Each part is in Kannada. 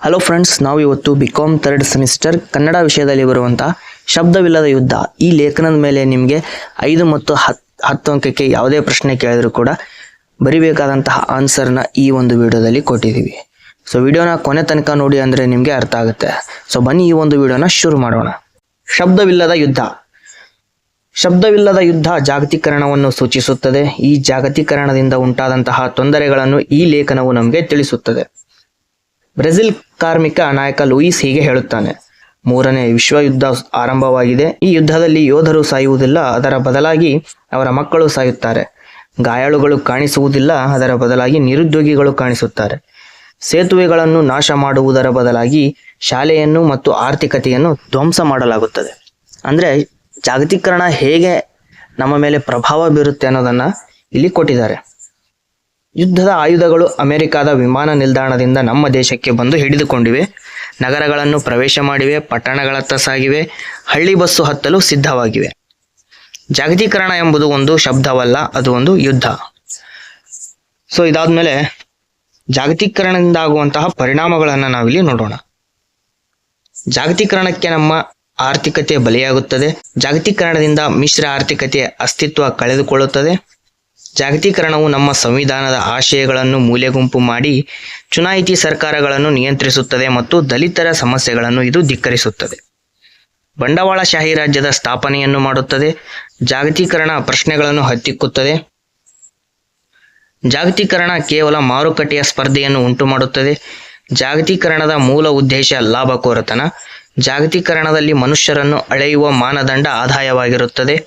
ಹಲೋ ಫ್ರೆಂಡ್ಸ್, ನಾವು ಇವತ್ತು ಬಿಕಾಮ್ 3rd ಸೆಮಿಸ್ಟರ್ ಕನ್ನಡ ವಿಷಯದಲ್ಲಿ ಬರುವಂತಹ ಶಬ್ದವಿಲ್ಲದ ಯುದ್ಧ ಈ ಲೇಖನದ ಮೇಲೆ ನಿಮಗೆ 5 ಮತ್ತು 10 ಅಂಕಕ್ಕೆ ಯಾವುದೇ ಪ್ರಶ್ನೆ ಕೇಳಿದ್ರು ಕೂಡ ಬರಿಬೇಕಾದಂತಹ ಆನ್ಸರ್ನ ಈ ಒಂದು ವಿಡಿಯೋದಲ್ಲಿ ಕೊಟ್ಟಿದ್ದೀವಿ. ಸೊ ವಿಡಿಯೋನ ಕೊನೆ ತನಕ ನೋಡಿ ಅಂದರೆ ನಿಮಗೆ ಅರ್ಥ ಆಗುತ್ತೆ. ಸೊ ಬನ್ನಿ ಈ ಒಂದು ವಿಡಿಯೋನ ಶುರು ಮಾಡೋಣ. ಶಬ್ದವಿಲ್ಲದ ಯುದ್ಧ. ಶಬ್ದವಿಲ್ಲದ ಯುದ್ಧ ಜಾಗತೀಕರಣವನ್ನು ಸೂಚಿಸುತ್ತದೆ. ಈ ಜಾಗತೀಕರಣದಿಂದ ಉಂಟಾದಂತಹ ತೊಂದರೆಗಳನ್ನು ಈ ಲೇಖನವು ನಮಗೆ ತಿಳಿಸುತ್ತದೆ. ಬ್ರೆಜಿಲ್ ಕಾರ್ಮಿಕ ನಾಯಕ ಲೂಯಿಸ್ ಹೀಗೆ ಹೇಳುತ್ತಾನೆ: 3ನೇ ವಿಶ್ವ ಯುದ್ಧ ಆರಂಭವಾಗಿದೆ. ಈ ಯುದ್ಧದಲ್ಲಿ ಯೋಧರು ಸಾಯುವುದಿಲ್ಲ, ಅದರ ಬದಲಾಗಿ ಅವರ ಮಕ್ಕಳು ಸಾಯುತ್ತಾರೆ. ಗಾಯಾಳುಗಳು ಕಾಣಿಸುವುದಿಲ್ಲ, ಅದರ ಬದಲಾಗಿ ನಿರುದ್ಯೋಗಿಗಳು ಕಾಣಿಸುತ್ತಾರೆ. ಸೇತುವೆಗಳನ್ನು ನಾಶ ಮಾಡುವುದರ ಬದಲಾಗಿ ಶಾಲೆಯನ್ನು ಮತ್ತು ಆರ್ಥಿಕತೆಯನ್ನು ಧ್ವಂಸ ಮಾಡಲಾಗುತ್ತದೆ. ಅಂದರೆ ಜಾಗತೀಕರಣ ಹೇಗೆ ನಮ್ಮ ಮೇಲೆ ಪ್ರಭಾವ ಬೀರುತ್ತೆ ಅನ್ನೋದನ್ನ ಇಲ್ಲಿ ಕೊಟ್ಟಿದ್ದಾರೆ. ಯುದ್ಧದ ಆಯುಧಗಳು ಅಮೆರಿಕದ ವಿಮಾನ ನಿಲ್ದಾಣದಿಂದ ನಮ್ಮ ದೇಶಕ್ಕೆ ಬಂದು ಹಿಡಿದುಕೊಂಡಿವೆ, ನಗರಗಳನ್ನು ಪ್ರವೇಶ ಮಾಡಿವೆ, ಪಟ್ಟಣಗಳತ್ತ ಸಾಗಿವೆ, ಹಳ್ಳಿ ಬಸ್ಸು ಹತ್ತಲು ಸಿದ್ಧವಾಗಿವೆ. ಜಾಗತೀಕರಣ ಎಂಬುದು ಒಂದು ಶಬ್ದವಲ್ಲ, ಅದು ಒಂದು ಯುದ್ಧ. ಸೊ ಇದಾದ್ಮೇಲೆ ಜಾಗತೀಕರಣದಿಂದ ಆಗುವಂತಹ ಪರಿಣಾಮಗಳನ್ನು ನಾವಿಲ್ಲಿ ನೋಡೋಣ. ಜಾಗತೀಕರಣಕ್ಕೆ ನಮ್ಮ ಆರ್ಥಿಕತೆ ಬಲಿಯಾಗುತ್ತದೆ. ಜಾಗತೀಕರಣದಿಂದ ಮಿಶ್ರ ಆರ್ಥಿಕತೆ ಅಸ್ತಿತ್ವ ಕಳೆದುಕೊಳ್ಳುತ್ತದೆ. ಜಾಗತೀಕರಣವು ನಮ್ಮ ಸಂವಿಧಾನದ ಆಶಯಗಳನ್ನು ಮೂಲೆಗುಂಪು ಮಾಡಿ ಚುನಾಯಿತಿ ಸರ್ಕಾರಗಳನ್ನು ನಿಯಂತ್ರಿಸುತ್ತದೆ ಮತ್ತು ದಲಿತರ ಸಮಸ್ಯೆಗಳನ್ನು ಇದು ಧಿಕ್ಕರಿಸುತ್ತದೆ. ಬಂಡವಾಳಶಾಹಿ ರಾಜ್ಯದ ಸ್ಥಾಪನೆಯನ್ನು ಮಾಡುತ್ತದೆ. ಜಾಗತೀಕರಣ ಪ್ರಶ್ನೆಗಳನ್ನು ಹತ್ತಿಕ್ಕುತ್ತದೆ. ಜಾಗತೀಕರಣ ಕೇವಲ ಮಾರುಕಟ್ಟೆಯ ಸ್ಪರ್ಧೆಯನ್ನು ಉಂಟು ಮಾಡುತ್ತದೆ. ಜಾಗತೀಕರಣದ ಮೂಲ ಉದ್ದೇಶ ಲಾಭಕೋರತನ. ಜಾಗತೀಕರಣದಲ್ಲಿ ಮನುಷ್ಯರನ್ನು ಅಳೆಯುವ ಮಾನದಂಡ ಆದಾಯವಾಗಿರುತ್ತದೆ.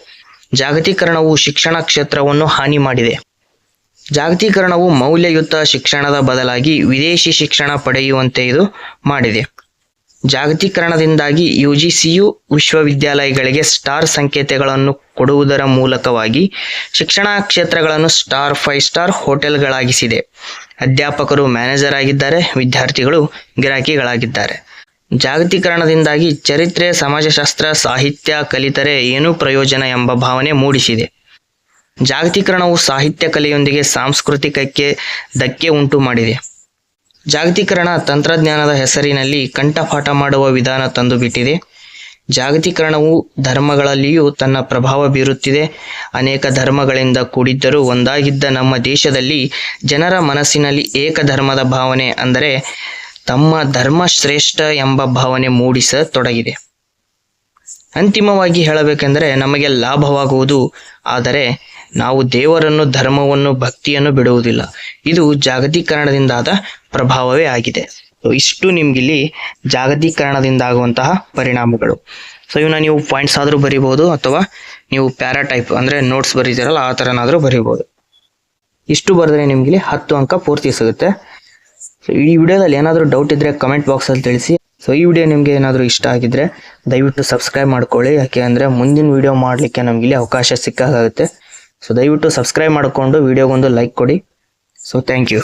ಜಾಗತೀಕರಣವು ಶಿಕ್ಷಣ ಕ್ಷೇತ್ರವನ್ನು ಹಾನಿ ಮಾಡಿದೆ. ಜಾಗತೀಕರಣವು ಮೌಲ್ಯಯುತ ಶಿಕ್ಷಣದ ಬದಲಾಗಿ ವಿದೇಶಿ ಶಿಕ್ಷಣ ಪಡೆಯುವಂತೆ ಇದು ಮಾಡಿದೆ. ಜಾಗತೀಕರಣದಿಂದಾಗಿ UGCಯು ವಿಶ್ವವಿದ್ಯಾಲಯಗಳಿಗೆ ಸ್ಟಾರ್ ಸಂಕೇತಗಳನ್ನು ಕೊಡುವುದರ ಮೂಲಕವಾಗಿ ಶಿಕ್ಷಣ ಕ್ಷೇತ್ರಗಳನ್ನು ಸ್ಟಾರ್ 5 ಸ್ಟಾರ್ ಹೋಟೆಲ್ಗಳಾಗಿಸಿದೆ. ಅಧ್ಯಾಪಕರು ಮ್ಯಾನೇಜರ್ ಆಗಿದ್ದಾರೆ, ವಿದ್ಯಾರ್ಥಿಗಳು ಗಿರಾಕಿಗಳಾಗಿದ್ದಾರೆ. ಜಾಗತೀಕರಣದಿಂದಾಗಿ ಚರಿತ್ರೆ, ಸಮಾಜಶಾಸ್ತ್ರ, ಸಾಹಿತ್ಯ ಕಲಿತರೆ ಏನೂ ಪ್ರಯೋಜನ ಎಂಬ ಭಾವನೆ ಮೂಡಿಸಿದೆ. ಜಾಗತೀಕರಣವು ಸಾಹಿತ್ಯ ಕಲೆಯೊಂದಿಗೆ ಸಾಂಸ್ಕೃತಿಕಕ್ಕೆ ಧಕ್ಕೆ ಉಂಟು ಮಾಡಿದೆ. ಜಾಗತೀಕರಣ ತಂತ್ರಜ್ಞಾನದ ಹೆಸರಿನಲ್ಲಿ ಕಂಠಪಾಠ ಮಾಡುವ ವಿಧಾನ ತಂದುಬಿಟ್ಟಿದೆ. ಜಾಗತೀಕರಣವು ಧರ್ಮಗಳಲ್ಲಿಯೂ ತನ್ನ ಪ್ರಭಾವ ಬೀರುತ್ತಿದೆ. ಅನೇಕ ಧರ್ಮಗಳಿಂದ ಕೂಡಿದ್ದರೂ ಒಂದಾಗಿದ್ದ ನಮ್ಮ ದೇಶದಲ್ಲಿ ಜನರ ಮನಸ್ಸಿನಲ್ಲಿ ಏಕಧರ್ಮದ ಭಾವನೆ, ಅಂದರೆ ತಮ್ಮ ಧರ್ಮ ಶ್ರೇಷ್ಠ ಎಂಬ ಭಾವನೆ ಮೂಡಿಸತೊಡಗಿದೆ. ಅಂತಿಮವಾಗಿ ಹೇಳಬೇಕೆಂದರೆ ನಮಗೆ ಲಾಭವಾಗುವುದು, ಆದರೆ ನಾವು ದೇವರನ್ನು, ಧರ್ಮವನ್ನು, ಭಕ್ತಿಯನ್ನು ಬಿಡುವುದಿಲ್ಲ. ಇದು ಜಾಗತೀಕರಣದಿಂದಾದ ಪ್ರಭಾವವೇ ಆಗಿದೆ. ಇಷ್ಟು ನಿಮ್ಗಿಲ್ಲಿ ಜಾಗತೀಕರಣದಿಂದ ಆಗುವಂತಹ ಪರಿಣಾಮಗಳು. ಸೊ ಇವನ್ನ ನೀವು ಪಾಯಿಂಟ್ಸ್ ಆದರೂ ಬರಿಬಹುದು, ಅಥವಾ ನೀವು ಪ್ಯಾರಾಟೈಪ್ ಅಂದರೆ ನೋಟ್ಸ್ ಬರೀತೀರಲ್ಲ ಆ ಥರನಾದರೂ ಬರಿಬೋದು. ಇಷ್ಟು ಬರೆದ್ರೆ ನಿಮ್ಗಿಲ್ಲಿ 10 ಅಂಕ ಪೂರ್ತಿ ಸಿಗುತ್ತೆ. ಸೊ ಈ ವಿಡಿಯೋದಲ್ಲಿ ಏನಾದರೂ ಡೌಟ್ ಇದ್ದರೆ ಕಮೆಂಟ್ ಬಾಕ್ಸಲ್ಲಿ ತಿಳಿಸಿ. ಸೊ ಈ ವಿಡಿಯೋ ನಿಮಗೆ ಏನಾದರೂ ಇಷ್ಟ ಆಗಿದ್ರೆ ದಯವಿಟ್ಟು ಸಬ್ಸ್ಕ್ರೈಬ್ ಮಾಡ್ಕೊಳ್ಳಿ. ಯಾಕೆ ಅಂದರೆ ಮುಂದಿನ ವಿಡಿಯೋ ಮಾಡಲಿಕ್ಕೆ ನಮ್ಗೆ ಇಲ್ಲಿ ಅವಕಾಶ ಸಿಕ್ಕಾಗುತ್ತೆ. ಸೊ ದಯವಿಟ್ಟು ಸಬ್ಸ್ಕ್ರೈಬ್ ಮಾಡಿಕೊಂಡು ವಿಡಿಯೋಗೊಂದು ಲೈಕ್ ಕೊಡಿ. So thank you.